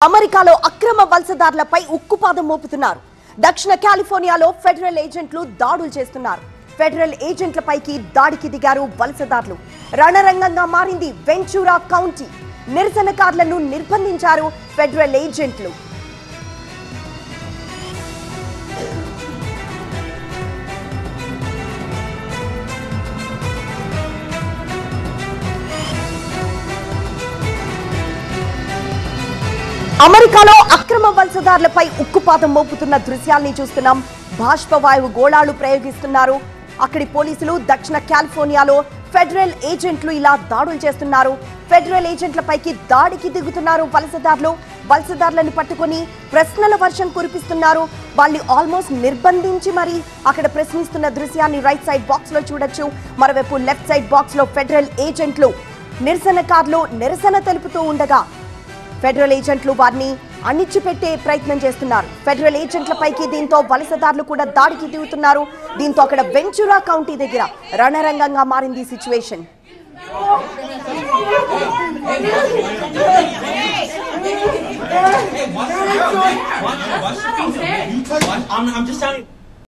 అమెరికాలో అక్రమ వలసదారులపై ఉక్కుపాదం మోపుతున్నారు. దక్షిణ కాలిఫోర్నియాలో ఫెడరల్ ఏజెంట్లు దాడులు చేస్తున్నారు. ఫెడరల్ ఏజెంట్లపైకి దాడికి దిగారు వలసదారులు. రణరంగంగా మారింది వెంచూరా కౌంటీ. నిరసనకారులను నిర్బంధించారు ఫెడరల్ ఏజెంట్లు. అమెరికాలో అక్రమ వలసదారులపై ఉక్కుపాదం మోపుతున్న దృశ్యాల్ని చూస్తున్నాం. బాష్పవాయువు గోళాలు ప్రయోగిస్తున్నారు అక్కడి పోలీసులు. దక్షిణ కాలిఫోర్నియాలో ఫెడరల్ ఏజెంట్లు ఇలా దాడులు చేస్తున్నారు. ఫెడరల్ ఏజెంట్లపైకి దాడికి దిగుతున్నారు వలసదారులు. వలసదారులను పట్టుకొని ప్రశ్నల వర్షం కురిపిస్తున్నారు. వాళ్ళని ఆల్మోస్ట్ నిర్బంధించి మరి అక్కడ ప్రశ్నిస్తున్న దృశ్యాన్ని రైట్ సైడ్ బాక్స్ లో చూడొచ్చు. మరోవైపు లెఫ్ట్ సైడ్ బాక్స్ లో ఫెడరల్ ఏజెంట్లు నిరసనకారులు నిరసన తెలుపుతూ ఉండగా ఫెడరల్ ఏజెంట్లు వారిని అణిచిపెట్టే ప్రయత్నం చేస్తున్నారు. ఫెడరల్ ఏజెంట్లపైకి దీంతో వలసదారులు కూడా దాడికి దిగుతున్నారు. దీంతో అక్కడ వెంచురా కౌంటీ దగ్గర రణరంగంగా మారింది situation. I'm just telling you.